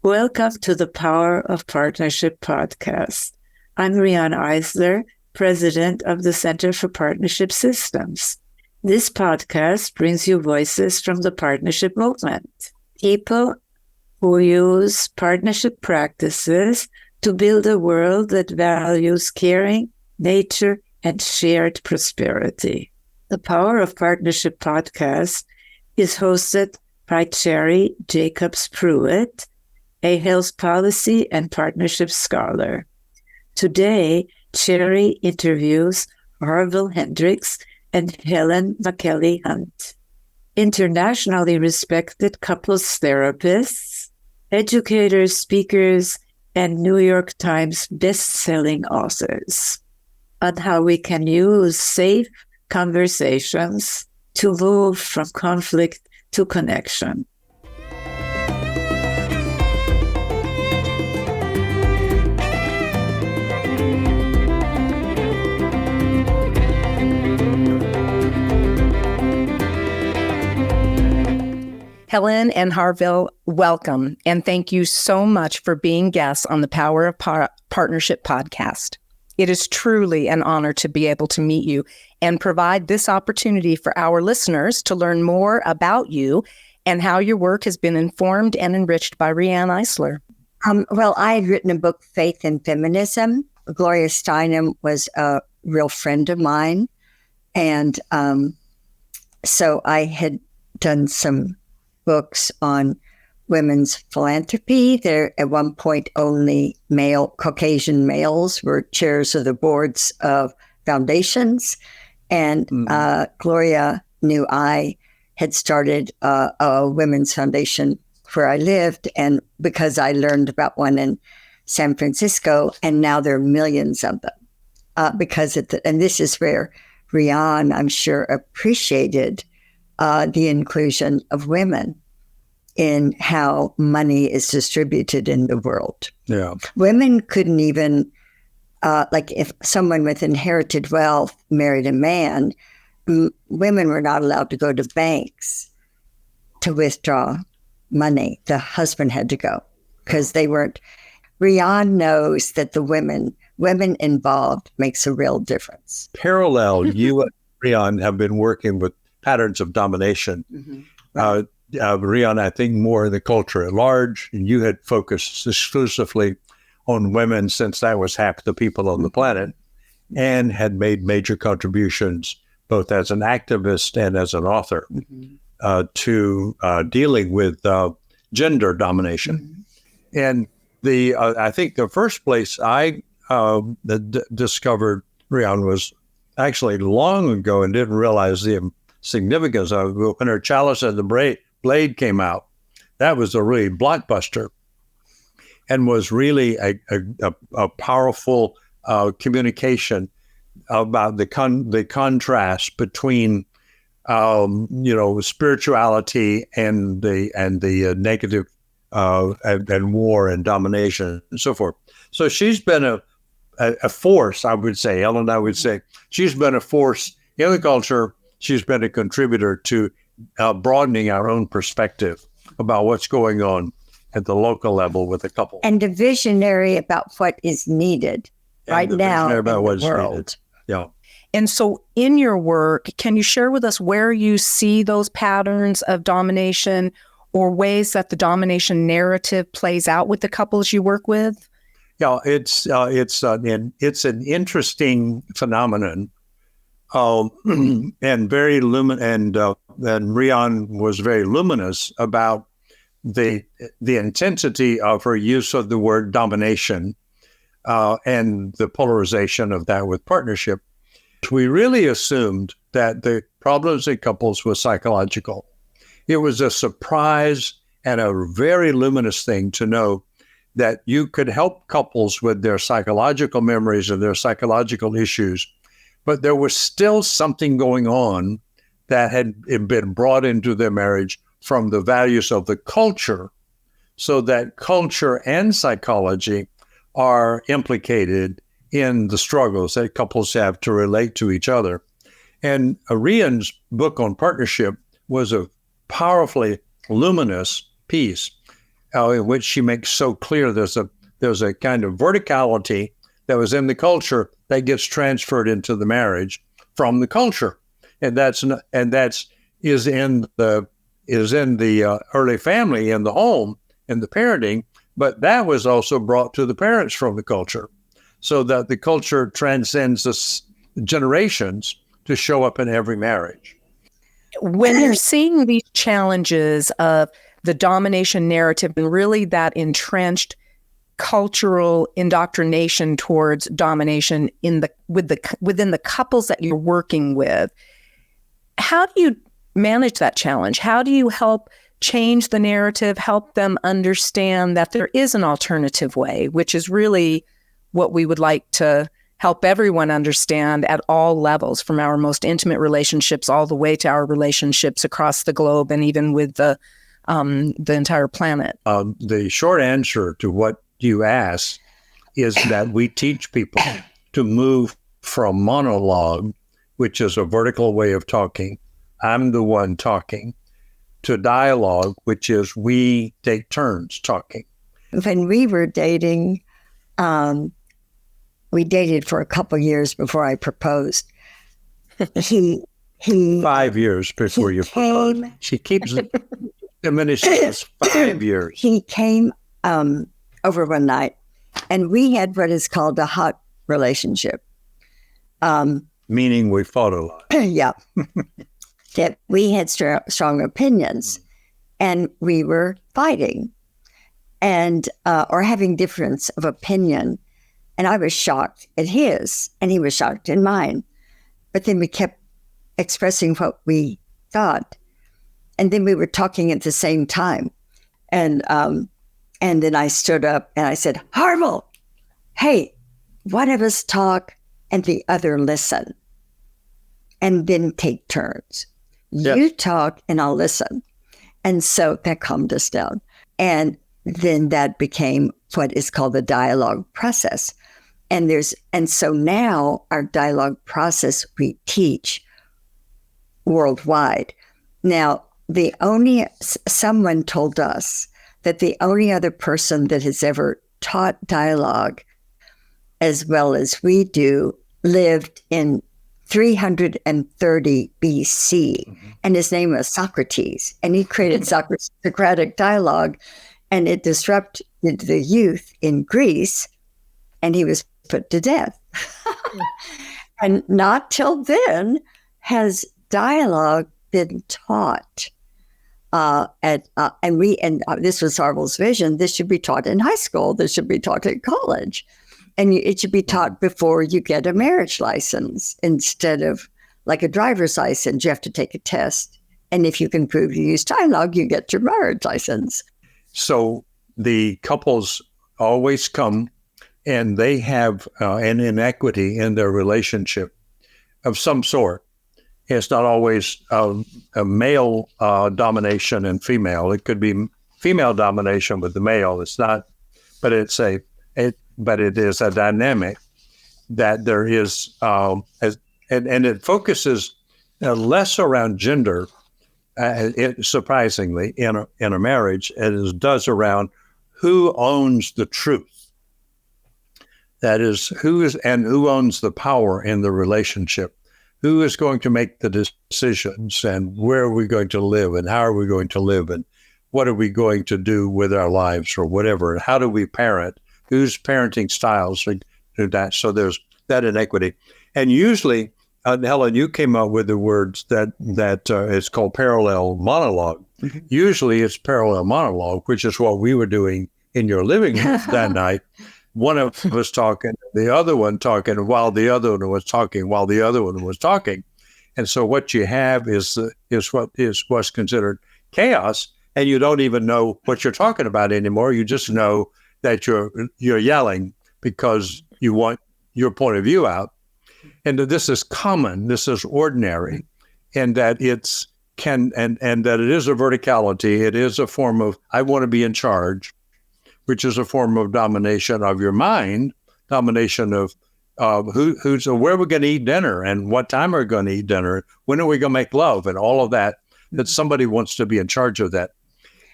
Welcome to the Power of Partnership podcast. I'm Riane Eisler, President of the Center for Partnership Systems. This podcast brings you voices from the partnership movement, people who use partnership practices to build a world that values caring, nature, and shared prosperity. The Power of Partnership podcast is hosted by Cherry Jacobs Pruitt, a health policy and partnership scholar. Today, Cherry interviews Harville Hendrix and Helen LaKelly Hunt, internationally respected couples therapists, educators, speakers, and New York Times bestselling authors, on how we can use safe conversations to move from conflict to connection. Helen and Harville, welcome, and thank you so much for being guests on the Power of Partnership podcast. It is truly an honor to be able to meet you and provide this opportunity for our listeners to learn more about you and how your work has been informed and enriched by Riane Eisler. Well, I had written a book, Faith and Feminism. Gloria Steinem was a real friend of mine, and so I had done some books on women's philanthropy. There, at one point, only Caucasian males were chairs of the boards of foundations. And Gloria knew I had started a women's foundation where I lived, and because I learned about one in San Francisco, and now there are millions of them. And this is where Riane, I'm sure, appreciated the inclusion of women in how money is distributed in the world. Yeah, women couldn't even, like if someone with inherited wealth married a man, women were not allowed to go to banks to withdraw money. The husband had to go because they weren't. Riane knows that the women involved makes a real difference. Parallel, you and Riane have been working with patterns of domination. Right. Riane, I think more in the culture at large, and you had focused exclusively on women since that was half the people on the planet, and had made major contributions both as an activist and as an author to dealing with gender domination. And I think the first place I discovered Riane was actually long ago and didn't realize the significance of it when her Chalice and the Blade came out. That was a really blockbuster and was really a powerful communication about the contrast between spirituality and the negative and war and domination and so forth. So she's been a force, I would say. Helen, I would say she's been a force in the culture. She's been a contributor to broadening our own perspective about what's going on at the local level with a couple. And a visionary about what is needed right now in the world. Yeah. And so in your work, can you share with us where you see those patterns of domination or ways that the domination narrative plays out with the couples you work with? Yeah, it's an interesting phenomenon. And very and Riane was very luminous about the intensity of her use of the word domination and the polarization of that with partnership. We really assumed that the problems in couples was psychological. It was a surprise and a very luminous thing to know that you could help couples with their psychological memories and their psychological issues, but there was still something going on that had been brought into their marriage from the values of the culture, so that culture and psychology are implicated in the struggles that couples have to relate to each other. And Riane's book on partnership was a powerfully luminous piece. in which she makes so clear there's a kind of verticality that was in the culture that gets transferred into the marriage from the culture, and that's in the early family, in the home, in the parenting, but that was also brought to the parents from the culture, so that the culture transcends the generations to show up in every marriage. When you're seeing these challenges of the domination narrative and really that entrenched cultural indoctrination towards domination within the couples that you're working with, how do you manage that challenge? How do you help change the narrative, help them understand that there is an alternative way, which is really what we would like to help everyone understand at all levels, from our most intimate relationships all the way to our relationships across the globe and even with the entire planet? The short answer to what you ask is that we teach people to move from monologue, which is a vertical way of talking, I'm the one talking, to dialogue, which is we take turns talking. When we were dating, we dated for a couple years before I proposed. He 5 years before you proposed. She keeps diminishing us. 5 years. He came over one night, and we had what is called a hot relationship. Meaning we fought a lot. Yeah. That we had strong opinions, and we were fighting, and or having difference of opinion. And I was shocked at his, and he was shocked at mine. But then we kept expressing what we thought, and then we were talking at the same time. And then I stood up and I said, "Harville, hey, one of us talk and the other listen, and then take turns. Yes. You talk and I'll listen." And so that calmed us down. And then that became what is called the dialogue process. And so now our dialogue process we teach worldwide. Now, someone told us that the only other person that has ever taught dialogue as well as we do lived in 330 BC, and his name was Socrates, and he created Socratic dialogue, and it disrupted the youth in Greece, and he was put to death. And not till then has dialogue been taught. And this was Harville's vision. This should be taught in high school. This should be taught in college. And it should be taught before you get a marriage license, instead of like a driver's license. You have to take a test. And if you can prove you use dialogue, you get your marriage license. So the couples always come and they have an inequity in their relationship of some sort. It's not always a male domination and female. It could be female domination with the male. It's not, but it is a dynamic that there is, and it focuses less around gender, surprisingly, in a marriage, as it does around who owns the truth. That is, who owns the power in the relationship. Who is going to make the decisions, and where are we going to live, and how are we going to live, and what are we going to do with our lives, or whatever, and how do we parent? Whose parenting styles do that? So there's that inequity. And usually, Helen, you came up with the words that it's called parallel monologue. Mm-hmm. Usually it's parallel monologue, which is what we were doing in your living room that night. One of us talking, the other one talking, while the other one was talking, while the other one was talking. And so what you have is what's considered chaos, and you don't even know what you're talking about anymore. You just know that you're yelling because you want your point of view out. And that this is common, this is ordinary, and that and that it is a verticality. It is a form of, I want to be in charge, which is a form of domination of your mind, domination of who's where we're going to eat dinner, and what time we're going to eat dinner, when are we going to make love, and all of that, that somebody wants to be in charge of that.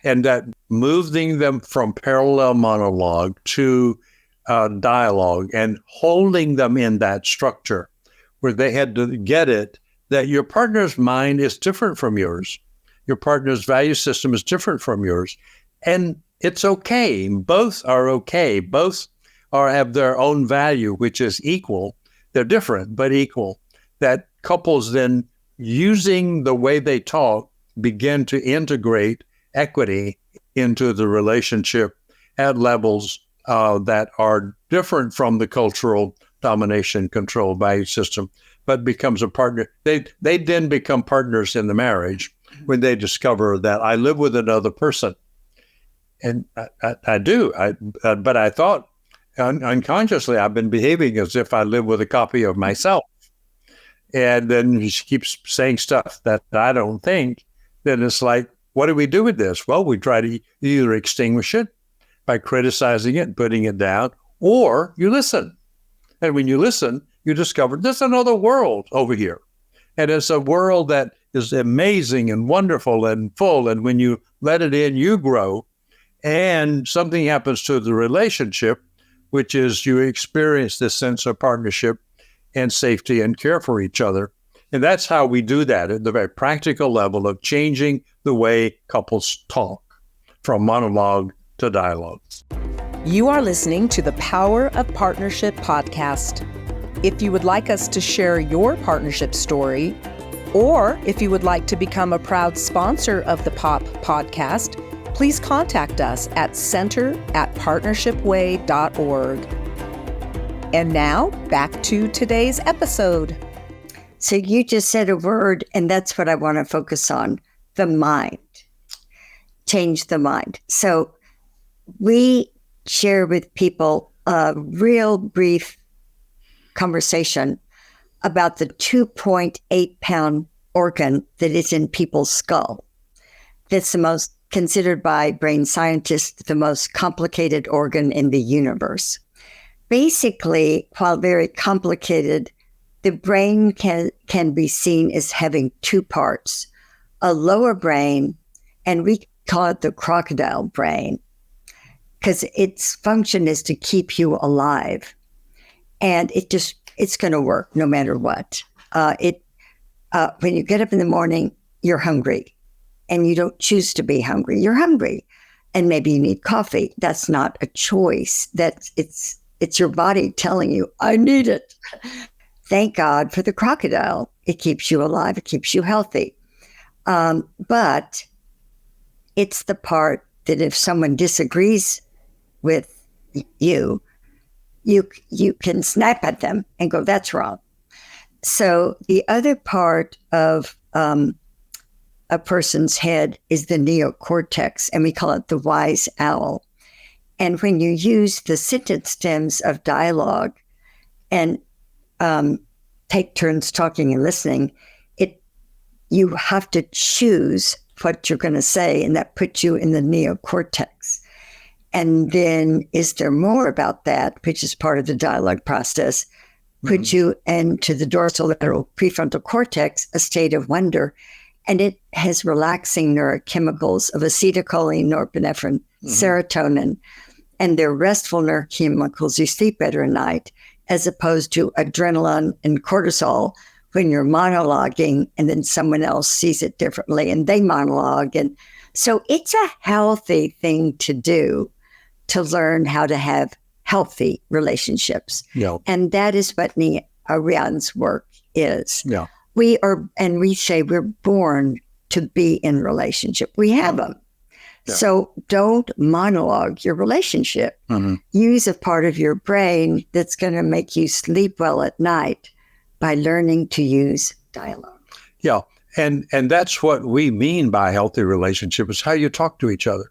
And that moving them from parallel monologue to dialogue and holding them in that structure where they had to get it that your partner's mind is different from yours. Your partner's value system is different from yours. And it's okay. Both are okay. Both have their own value, which is equal. They're different, but equal. That couples then, using the way they talk, begin to integrate equity into the relationship at levels that are different from the cultural domination control value system, but becomes a partner. They then become partners in the marriage when they discover that I live with another person. And I do. But I thought unconsciously I've been behaving as if I live with a copy of myself. And then she keeps saying stuff that I don't think. Then it's like, what do we do with this? Well, we try to either extinguish it by criticizing it, putting it down, or you listen. And when you listen, you discover there's another world over here. And it's a world that is amazing and wonderful and full. And when you let it in, you grow. And something happens to the relationship, which is you experience this sense of partnership and safety and care for each other. And that's how we do that at the very practical level of changing the way couples talk from monologue to dialogue. You are listening to the Power of Partnership podcast. If you would like us to share your partnership story, or if you would like to become a proud sponsor of the POP podcast, please contact us at center@partnershipway.org. And now, back to today's episode. So you just said a word, and that's what I want to focus on, the mind. Change the mind. So we share with people a real brief conversation about the 2.8-pound organ that is in people's skull. That's the most, considered by brain scientists, the most complicated organ in the universe. Basically, while very complicated, the brain can be seen as having two parts, a lower brain, and we call it the crocodile brain, because its function is to keep you alive. And it's going to work no matter what. When you get up in the morning, you're hungry, and you don't choose to be hungry. You're hungry, and maybe you need coffee. That's not a choice. It's your body telling you, I need it. Thank God for the crocodile. It keeps you alive. It keeps you healthy. But it's the part that if someone disagrees with you, you can snap at them and go, that's wrong. So the other part of a person's head is the neocortex, and we call it the wise owl. And when you use the sentence stems of dialogue and take turns talking and listening, you have to choose what you're going to say, and that puts you in the neocortex. And then is there more about that, which is part of the dialogue process, puts you into the dorsolateral prefrontal cortex, a state of wonder, and it has relaxing neurochemicals of acetylcholine, norepinephrine, serotonin, and they're restful neurochemicals. You sleep better at night, as opposed to adrenaline and cortisol when you're monologuing and then someone else sees it differently and they monologue. And so it's a healthy thing to do, to learn how to have healthy relationships. Yeah. And that is what Riane's work is. Yeah. We say we're born to be in relationship. We have them. Yeah. So don't monologue your relationship. Use a part of your brain that's going to make you sleep well at night by learning to use dialogue. Yeah. And that's what we mean by healthy relationship, is how you talk to each other.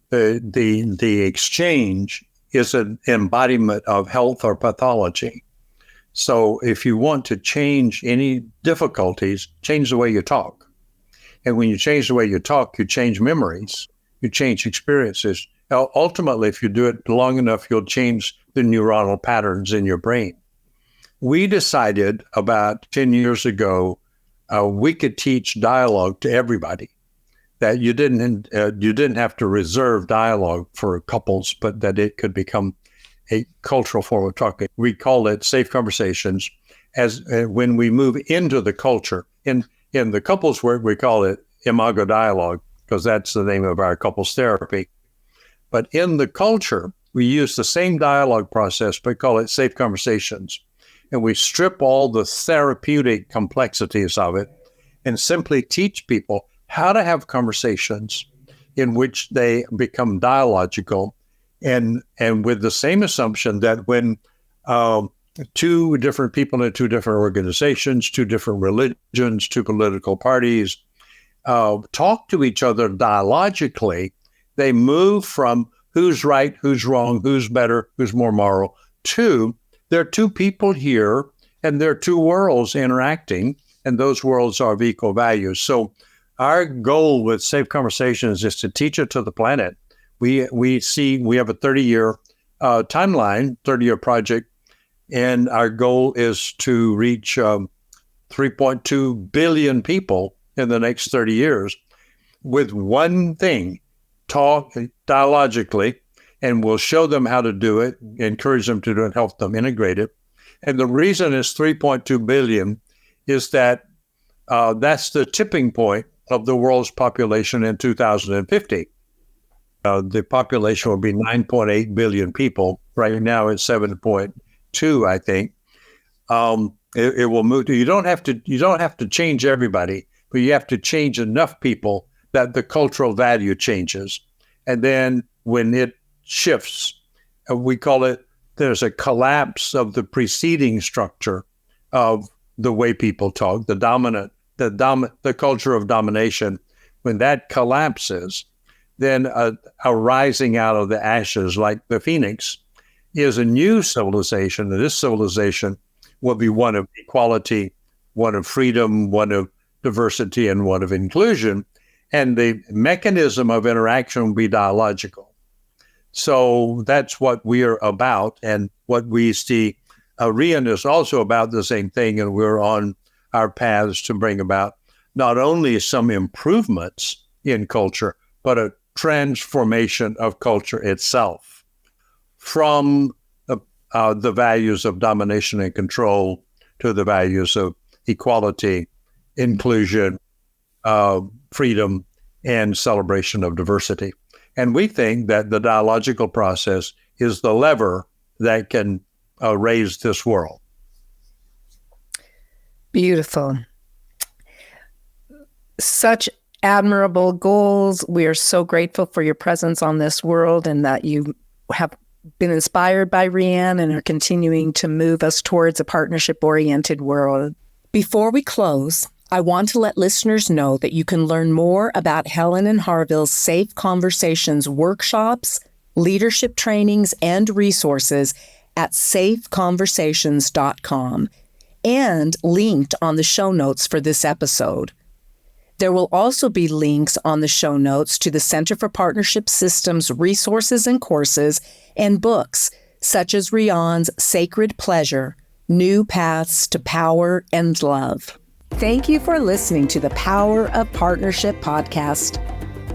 The exchange is an embodiment of health or pathology. So if you want to change any difficulties, change the way you talk. And when you change the way you talk, you change memories, you change experiences. Now, ultimately, if you do it long enough, you'll change the neuronal patterns in your brain. We decided about 10 years ago, we could teach dialogue to everybody. that you didn't have to reserve dialogue for couples, but that it could become a cultural form of talking. We call it safe conversations. As when we move into the culture, in the couples work, we call it imago dialogue, because that's the name of our couples therapy. But in the culture, we use the same dialogue process, but call it safe conversations. And we strip all the therapeutic complexities of it and simply teach people how to have conversations in which they become dialogical, and with the same assumption that when two different people in two different organizations, two different religions, two political parties talk to each other dialogically, they move from who's right, who's wrong, who's better, who's more moral, to there are two people here and there are two worlds interacting, and those worlds are of equal value. So our goal with Safe Conversations is to teach it to the planet. We have a 30-year timeline, 30-year project, and our goal is to reach 3.2 billion people in the next 30 years with one thing: talk dialogically, and we'll show them how to do it, encourage them to do it, help them integrate it. And the reason it's 3.2 billion is that that's the tipping point of the world's population in 2050. The population will be 9.8 billion people. Right now it's 7.2, I think. It will move to, you don't have to change everybody, but you have to change enough people that the cultural value changes. And then when it shifts, we call it, there's a collapse of the preceding structure of the way people talk, the culture of domination. When that collapses, then a rising out of the ashes, like the phoenix, is a new civilization. And this civilization will be one of equality, one of freedom, one of diversity, and one of inclusion. And the mechanism of interaction will be dialogical. So that's what we are about, and what we see. Riane is also about the same thing, and we're on our paths to bring about not only some improvements in culture, but a transformation of culture itself from the values of domination and control to the values of equality, inclusion, freedom, and celebration of diversity. And we think that the dialogical process is the lever that can raise this world. Beautiful. Such admirable goals. We are so grateful for your presence on this world, and that you have been inspired by Riane and are continuing to move us towards a partnership-oriented world. Before we close, I want to let listeners know that you can learn more about Helen and Harville's Safe Conversations workshops, leadership trainings, and resources at safeconversations.com, and linked on the show notes for this episode. There will also be links on the show notes to the Center for Partnership Systems resources and courses and books, such as Riane's Sacred Pleasure, New Paths to Power and Love. Thank you for listening to the Power of Partnership podcast.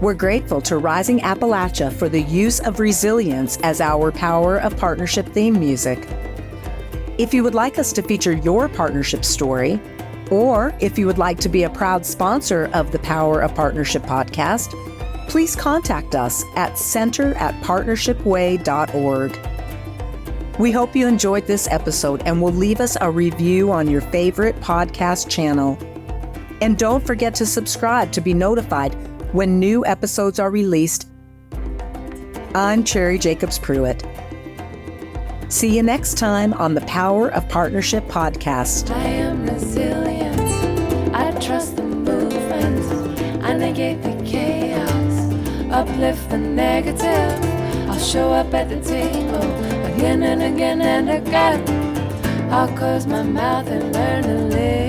We're grateful to Rising Appalachia for the use of resilience as our Power of Partnership theme music. If you would like us to feature your partnership story, or if you would like to be a proud sponsor of the Power of Partnership podcast, please contact us at center@partnershipway.org. We hope you enjoyed this episode and will leave us a review on your favorite podcast channel. And don't forget to subscribe to be notified when new episodes are released. I'm Cherry Jacobs Pruitt. See you next time on the Power of Partnership podcast. I am resilient. I trust the movement. I negate the chaos. Uplift the negative. I'll show up at the table again and again and again. I'll close my mouth and learn to live.